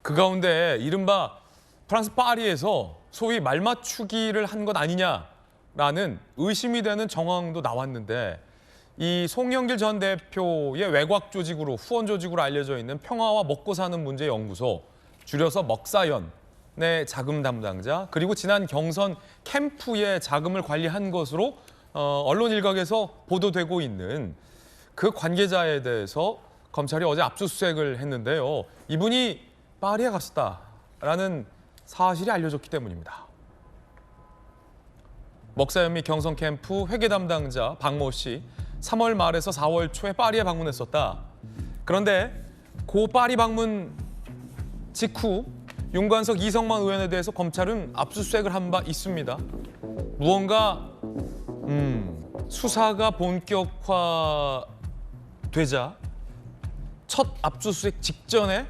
그 가운데 이른바 프랑스 파리에서 소위 말맞추기를 한 것 아니냐라는 의심이 되는 정황도 나왔는데 이 송영길 전 대표의 외곽 조직으로 후원 조직으로 알려져 있는 평화와 먹고 사는 문제 연구소, 줄여서 먹사연의 자금 담당자, 그리고 지난 경선 캠프의 자금을 관리한 것으로 언론 일각에서 보도되고 있는 그 관계자에 대해서 검찰이 어제 압수수색을 했는데요. 이분이 파리에 갔었다라는 사실이 알려졌기 때문입니다. 먹사연 및 경선 캠프 회계 담당자 박모 씨, 3월 말에서 4월 초에 파리에 방문했었다. 그런데 고 파리 방문 직후 윤관석 이성만 의원에 대해서 검찰은 압수수색을 한 바 있습니다. 무언가 수사가 본격화되자 첫 압수수색 직전에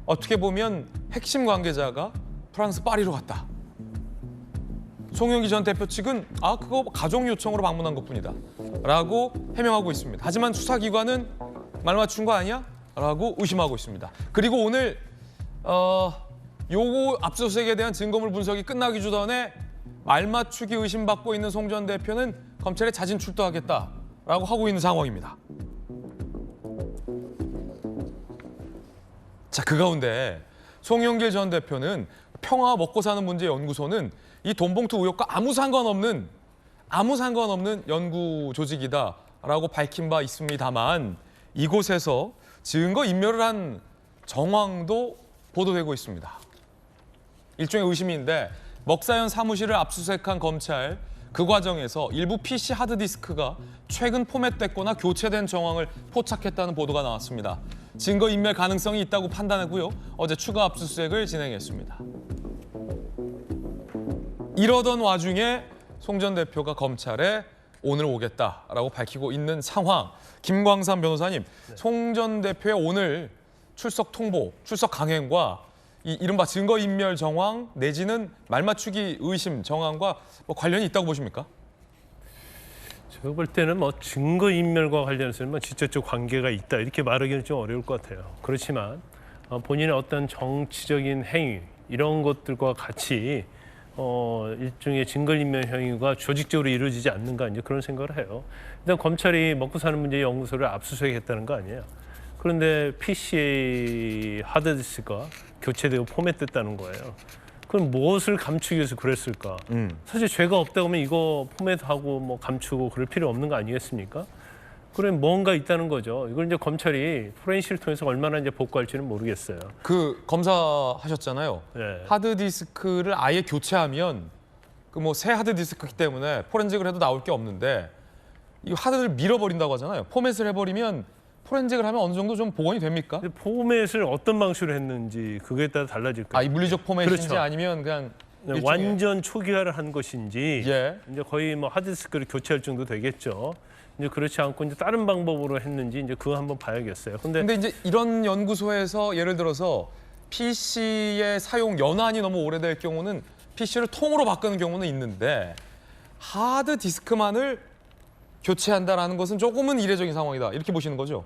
어떻게 보면 핵심 관계자가 프랑스 파리로 갔다. 송영길 전 대표 측은 그거 가족 요청으로 방문한 것뿐이다 라고 해명하고 있습니다. 하지만 수사기관은 말 맞춘 거 아니야? 라고 의심하고 있습니다. 그리고 오늘 요거 압수수색에 대한 증거물 분석이 끝나기 전에 말 맞추기 의심받고 있는 송 전 대표는 검찰에 자진 출두하겠다라고 하고 있는 상황입니다. 자, 그 가운데 송영길 전 대표는 평화와 먹고 사는 문제 연구소는 이 돈봉투 의혹과 아무 상관없는 연구 조직이다라고 밝힌 바 있습니다만 이곳에서 증거 인멸을 한 정황도 보도되고 있습니다. 일종의 의심인데 먹사연 사무실을 압수수색한 검찰, 그 과정에서 일부 PC 하드디스크가 최근 포맷됐거나 교체된 정황을 포착했다는 보도가 나왔습니다. 증거 인멸 가능성이 있다고 판단하고요. 어제 추가 압수수색을 진행했습니다. 이러던 와중에 송 전 대표가 검찰에 오늘 오겠다라고 밝히고 있는 상황. 김광삼 변호사님, 송 전 대표의 오늘 출석 통보, 출석 강행과 이 이른바 증거인멸 정황 내지는 말맞추기 의심 정황과 관련이 있다고 보십니까? 제가 볼 때는 증거인멸과 관련해서는 직접적 관계가 있다 이렇게 말하기는 좀 어려울 것 같아요. 그렇지만 본인의 어떤 정치적인 행위 이런 것들과 같이 일종의 증거인멸 행위가 조직적으로 이루어지지 않는가 이제 그런 생각을 해요. 일단 검찰이 먹고 사는 문제 연구소를 압수수색했다는 거 아니에요. 그런데 PC 하드디스크가 교체되고 포맷됐다는 거예요. 그럼 무엇을 감추기 위해서 그랬을까? 사실 죄가 없다고 하면 이거 포맷하고 감추고 그럴 필요 없는 거 아니겠습니까? 그럼 뭔가 있다는 거죠. 이걸 이제 검찰이 포렌식을 통해서 얼마나 이제 복구할지는 모르겠어요. 그 검사하셨잖아요. 네. 하드디스크를 아예 교체하면 새 하드디스크이기 때문에 포렌식을 해도 나올 게 없는데 이 하드를 밀어버린다고 하잖아요. 포맷을 해버리면 포렌식을 하면 어느 정도 좀 복원이 됩니까? 포맷을 어떤 방식으로 했는지 그거에 따라 달라질 거예요. 이 물리적 포맷인지 그렇죠. 아니면 그냥 일종의... 완전 초기화를 한 것인지 예. 이제 거의 하드디스크를 교체할 정도 되겠죠. 이제 그렇지 않고 이제 다른 방법으로 했는지 이제 그거 한번 봐야겠어요. 근데 이제 이런 연구소에서 예를 들어서 PC의 사용 연한이 너무 오래될 경우는 PC를 통으로 바꾸는 경우는 있는데 하드 디스크만을 교체한다라는 것은 조금은 이례적인 상황이다. 이렇게 보시는 거죠?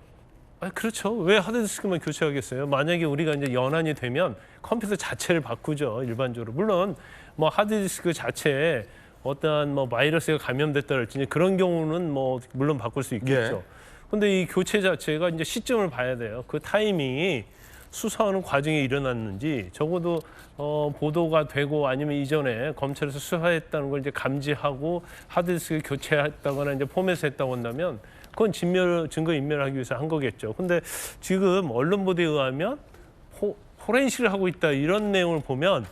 그렇죠. 왜 하드디스크만 교체하겠어요? 만약에 우리가 이제 연한이 되면 컴퓨터 자체를 바꾸죠. 일반적으로. 물론 하드디스크 자체에 어떠한 바이러스가 감염됐다랄지 그런 경우는 물론 바꿀 수 있겠죠. 그런데 이 교체 자체가 이제 시점을 봐야 돼요. 그 타이밍이 수사하는 과정에 일어났는지 적어도 보도가 되고 아니면 이전에 검찰에서 수사했다는 걸 이제 감지하고 하드디스크 교체했다거나 이제 포맷했다고 한다면 그건 증거 인멸하기 위해서 한 거겠죠. 근데 지금 언론 보도에 의하면 포렌식을 하고 있다 이런 내용을 보면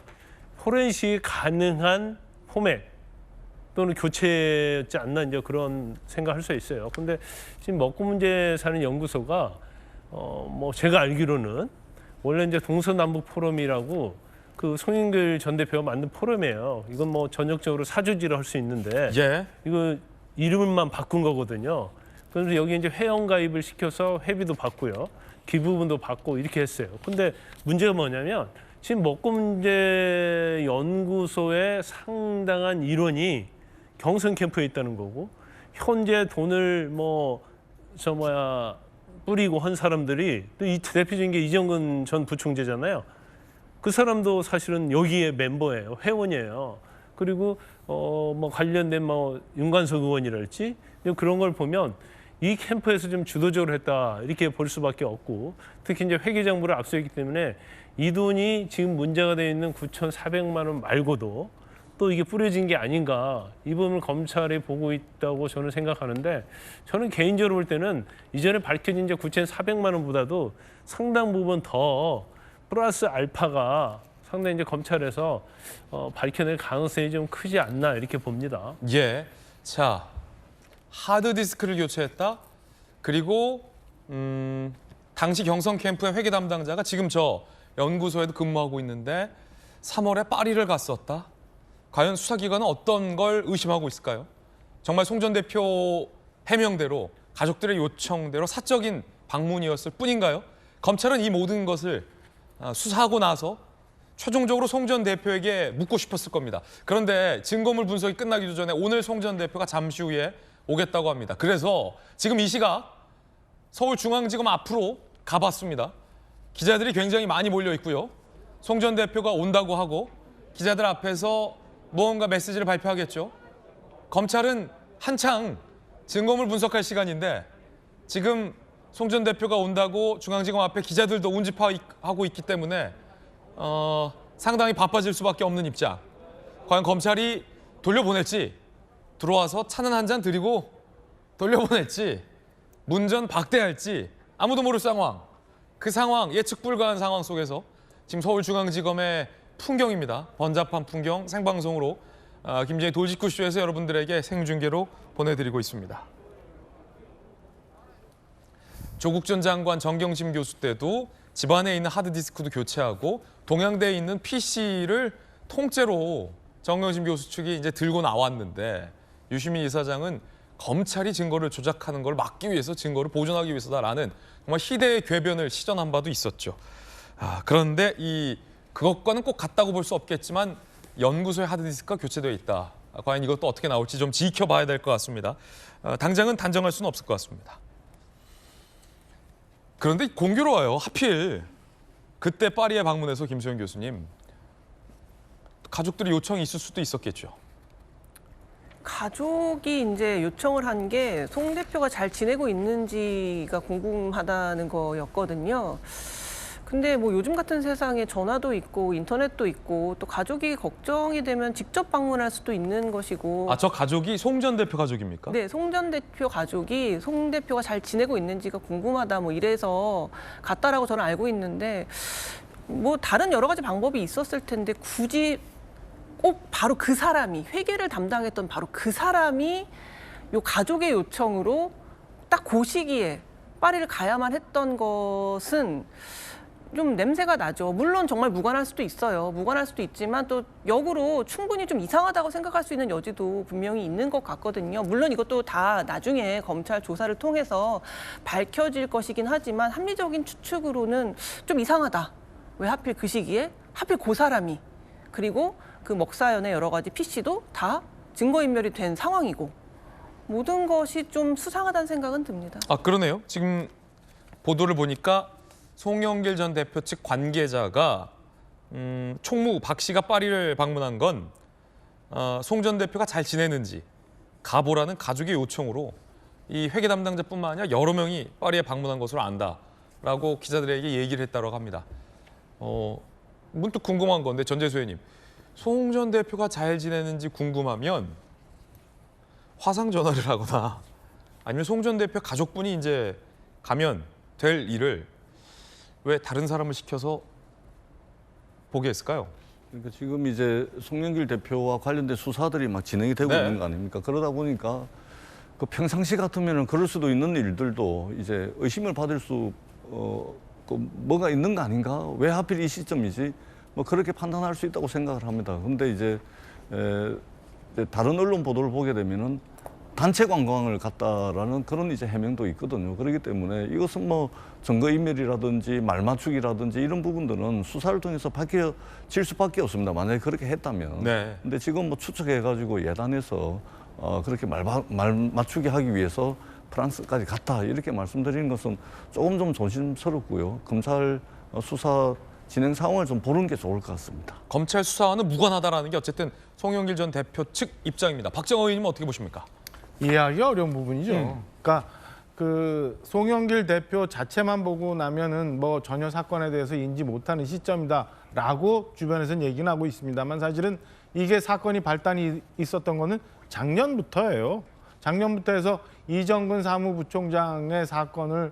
포렌식이 가능한 포맷 또는 교체였지 않나 이제 그런 생각할 수 있어요. 근데 지금 먹고 문제 사는 연구소가 제가 알기로는 원래 이제 동서남북 포럼이라고 그 송영길 전 대표가 만든 포럼이에요. 이건 전역적으로 사주지를 할 수 있는데 이거 이름만 바꾼 거거든요. 그래서 여기 이제 회원 가입을 시켜서 회비도 받고요, 기부분도 받고 이렇게 했어요. 근데 문제가 뭐냐면 지금 먹고 문제 연구소의 상당한 일원이 경선 캠프에 있다는 거고 현재 돈을 뿌리고 한 사람들이 또 이 대표적인 게 이정근 전 부총재잖아요. 그 사람도 사실은 여기에 멤버예요, 회원이에요. 그리고 뭐 관련된 뭐 윤관석 의원이랄지 그런 걸 보면 이 캠프에서 좀 주도적으로 했다 이렇게 볼 수밖에 없고, 특히 이제 회계장부를 압수했기 때문에 이 돈이 지금 문제가 되어 있는 9,400만 원 말고도 또 이게 뿌려진 게 아닌가, 이 부분을 검찰이 보고 있다고 저는 생각하는데, 저는 개인적으로 볼 때는 이전에 밝혀진 이제 9,400만 원보다도 상당 부분 더 플러스 알파가 상당히 이제 검찰에서 밝혀낼 가능성이 좀 크지 않나 이렇게 봅니다. 예. 자, 하드디스크를 교체했다. 그리고 당시 경성 캠프의 회계 담당자가 지금 저 연구소에도 근무하고 있는데 3월에 파리를 갔었다. 과연 수사기관은 어떤 걸 의심하고 있을까요? 정말 송 전 대표 해명대로 가족들의 요청대로 사적인 방문이었을 뿐인가요? 검찰은 이 모든 것을 수사하고 나서 최종적으로 송 전 대표에게 묻고 싶었을 겁니다. 그런데 증거물 분석이 끝나기도 전에 오늘 송 전 대표가 잠시 후에 오겠다고 합니다. 그래서 지금 이 시각 서울중앙지검 앞으로 가봤습니다. 기자들이 굉장히 많이 몰려 있고요. 송 전 대표가 온다고 하고 기자들 앞에서 무언가 메시지를 발표하겠죠. 검찰은 한창 증거물 분석할 시간인데 지금 송 전 대표가 온다고 중앙지검 앞에 기자들도 운집하고 있기 때문에 상당히 바빠질 수밖에 없는 입장. 과연 검찰이 돌려보낼지, 들어와서 차는 한 잔 드리고 돌려보낼지, 문전 박대할지 아무도 모를 상황. 그 상황, 예측 불가한 상황 속에서 지금 서울중앙지검의 풍경입니다. 번잡한 풍경 생방송으로 김재희 돌직구쇼에서 여러분들에게 생중계로 보내드리고 있습니다. 조국 전 장관 정경심 교수 때도 집안에 있는 하드디스크도 교체하고 동양대에 있는 PC를 통째로 정경심 교수 측이 이제 들고 나왔는데 유시민 이사장은 검찰이 증거를 조작하는 걸 막기 위해서, 증거를 보존하기 위해서다라는 정말 희대의 궤변을 시전한 바도 있었죠. 그런데 그것과는 꼭 같다고 볼 수 없겠지만 연구소의 하드디스크가 교체되어 있다. 과연 이것도 어떻게 나올지 좀 지켜봐야 될 것 같습니다. 당장은 단정할 수는 없을 것 같습니다. 그런데 공교로워요. 하필 그때 파리에 방문해서 김소영 교수님, 가족들의 요청이 있을 수도 있었겠죠. 가족이 이제 요청을 한 게 송 대표가 잘 지내고 있는지가 궁금하다는 거였거든요. 근데 뭐 요즘 같은 세상에 전화도 있고 인터넷도 있고 또 가족이 걱정이 되면 직접 방문할 수도 있는 것이고. 저 가족이 송 전 대표 가족입니까? 네, 송 전 대표 가족이 송 대표가 잘 지내고 있는지가 궁금하다 뭐 이래서 갔다라고 저는 알고 있는데, 뭐 다른 여러 가지 방법이 있었을 텐데 굳이 꼭 바로 그 사람이, 회계를 담당했던 바로 그 사람이 요 가족의 요청으로 딱 그 시기에 파리를 가야만 했던 것은 좀 냄새가 나죠. 물론 정말 무관할 수도 있어요. 무관할 수도 있지만 또 역으로 충분히 좀 이상하다고 생각할 수 있는 여지도 분명히 있는 것 같거든요. 물론 이것도 다 나중에 검찰 조사를 통해서 밝혀질 것이긴 하지만 합리적인 추측으로는 좀 이상하다. 왜 하필 그 시기에? 하필 그 사람이. 그리고 그 먹사연의 여러 가지 PC도 다 증거인멸이 된 상황이고, 모든 것이 좀 수상하다는 생각은 듭니다. 그러네요. 지금 보도를 보니까 송영길 전 대표 측 관계자가 총무 박 씨가 파리를 방문한 건 송 전 대표가 잘 지내는지 가보라는 가족의 요청으로 이 회계 담당자뿐만 아니라 여러 명이 파리에 방문한 것으로 안다라고 기자들에게 얘기를 했다고 합니다. 문득 궁금한 건데 전재수회님, 송 전 대표가 잘 지내는지 궁금하면 화상 전화를 하거나 아니면 송 전 대표 가족분이 이제 가면 될 일을 왜 다른 사람을 시켜서 보게 했을까요? 그러니까 지금 이제 송영길 대표와 관련된 수사들이 막 진행이 되고 네. 있는 거 아닙니까? 그러다 보니까 그 평상시 같으면은 그럴 수도 있는 일들도 이제 의심을 받을 수 뭐가 있는 거 아닌가? 왜 하필 이 시점이지? 뭐 그렇게 판단할 수 있다고 생각을 합니다. 근데 이제 다른 언론 보도를 보게 되면은 단체 관광을 갔다라는 그런 이제 해명도 있거든요. 그렇기 때문에 이것은 뭐 증거인멸이라든지 말맞추기라든지 이런 부분들은 수사를 통해서 밝혀질 수밖에 없습니다. 만약에 그렇게 했다면. 네. 근데 지금 뭐 추측해가지고 예단해서 그렇게 말맞추기 하기 위해서 프랑스까지 갔다 이렇게 말씀드리는 것은 조금 좀 조심스럽고요. 검찰 수사 진행 상황을 좀 보는 게 좋을 것 같습니다. 검찰 수사와는 무관하다라는 게 어쨌든 송영길 전 대표 측 입장입니다. 박정호 의원님은 어떻게 보십니까? 이해하기 어려운 부분이죠. 그러니까 그 송영길 대표 자체만 보고 나면은 뭐 전혀 사건에 대해서 인지 못하는 시점이다라고 주변에서는 얘기는 하고 있습니다만 사실은 이게 사건이 발단이 있었던 거는 작년부터예요. 작년부터 해서 이정근 사무부총장의 사건을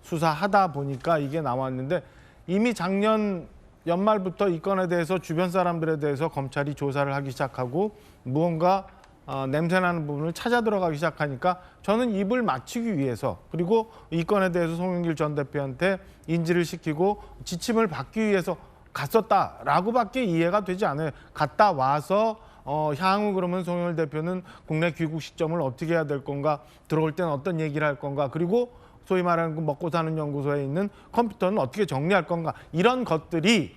수사하다 보니까 이게 나왔는데 이미 작년 연말부터 이 건에 대해서 주변 사람들에 대해서 검찰이 조사를 하기 시작하고 무언가 냄새나는 부분을 찾아 들어가기 시작하니까 저는 입을 맞추기 위해서 그리고 이 건에 대해서 송영길 전 대표한테 인지를 시키고 지침을 받기 위해서 갔었다라고밖에 이해가 되지 않아요. 갔다 와서 향후 그러면 송영길 대표는 국내 귀국 시점을 어떻게 해야 될 건가, 들어올 때는 어떤 얘기를 할 건가, 그리고 소위 말하는 그 먹고 사는 연구소에 있는 컴퓨터는 어떻게 정리할 건가, 이런 것들이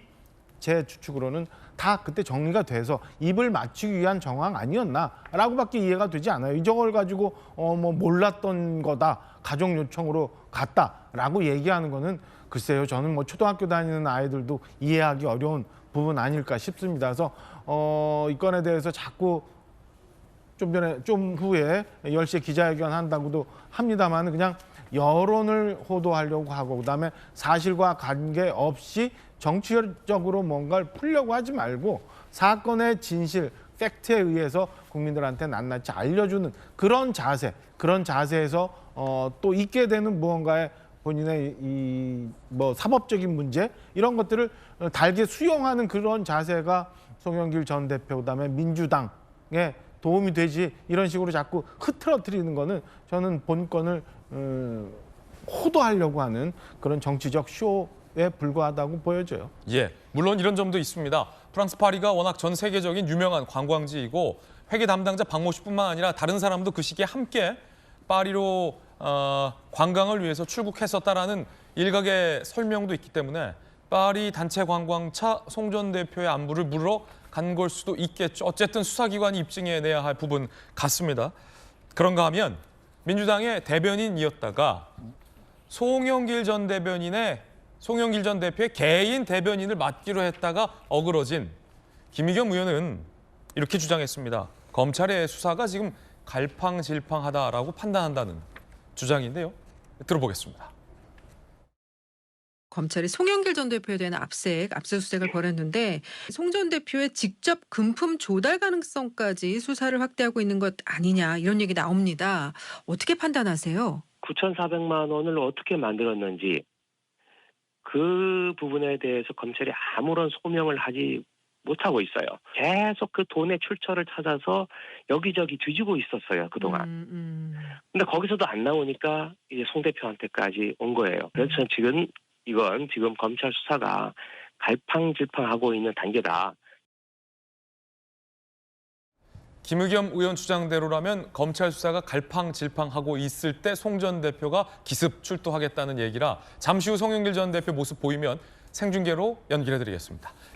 제 추측으로는 다 그때 정리가 돼서 입을 맞추기 위한 정황 아니었나라고밖에 이해가 되지 않아요. 이걸 가지고 뭐 몰랐던 거다, 가족 요청으로 갔다라고 얘기하는 거는 글쎄요, 저는 뭐 초등학교 다니는 아이들도 이해하기 어려운 부분 아닐까 싶습니다. 그래서 이 건에 대해서 자꾸 좀 후에 10시에 기자회견 한다고도 합니다만 그냥 여론을 호도하려고 하고 그다음에 사실과 관계없이 정치적으로 뭔가를 풀려고 하지 말고 사건의 진실, 팩트에 의해서 국민들한테 낱낱이 알려주는 그런 자세에서 또 있게 되는 무언가의 본인의 이 뭐 사법적인 문제 이런 것들을 달게 수용하는 그런 자세가 송영길 전 대표 그다음에 민주당에 도움이 되지 이런 식으로 자꾸 흐트러뜨리는 거는 저는 본건을 호도하려고 하는 그런 정치적 쇼에 불과하다고 보여져요. 예, 물론 이런 점도 있습니다. 프랑스 파리가 워낙 전 세계적인 유명한 관광지이고 회계 담당자 박모 씨뿐만 아니라 다른 사람도 그 시기에 함께 파리로 관광을 위해서 출국했었다라는 일각의 설명도 있기 때문에 파리 단체 관광차 송 전 대표의 안부를 물으러 간 걸 수도 있겠죠. 어쨌든 수사기관이 입증해내야 할 부분 같습니다. 그런가 하면 민주당의 대변인이었다가 송영길 전 대표의 개인 대변인을 맡기로 했다가 어그러진 김의겸 의원은 이렇게 주장했습니다. 검찰의 수사가 지금 갈팡질팡하다라고 판단한다는 주장인데요. 들어보겠습니다. 검찰이 송영길 전 대표에 대한 압수수색을 벌였는데 송 전 대표의 직접 금품 조달 가능성까지 수사를 확대하고 있는 것 아니냐 이런 얘기 나옵니다. 어떻게 판단하세요? 9,400만 원을 어떻게 만들었는지 그 부분에 대해서 검찰이 아무런 소명을 하지 못하고 있어요. 계속 그 돈의 출처를 찾아서 여기저기 뒤지고 있었어요, 그동안. 근데 거기서도 안 나오니까 이제 송 대표한테까지 온 거예요. 그래서 저는 지금 검찰 수사가 갈팡질팡하고 있는 단계다. 김의겸 의원 주장대로라면 검찰 수사가 갈팡질팡하고 있을 때 송 전 대표가 기습 출두하겠다는 얘기라 잠시 후 송영길 전 대표 모습 보이면 생중계로 연결해드리겠습니다.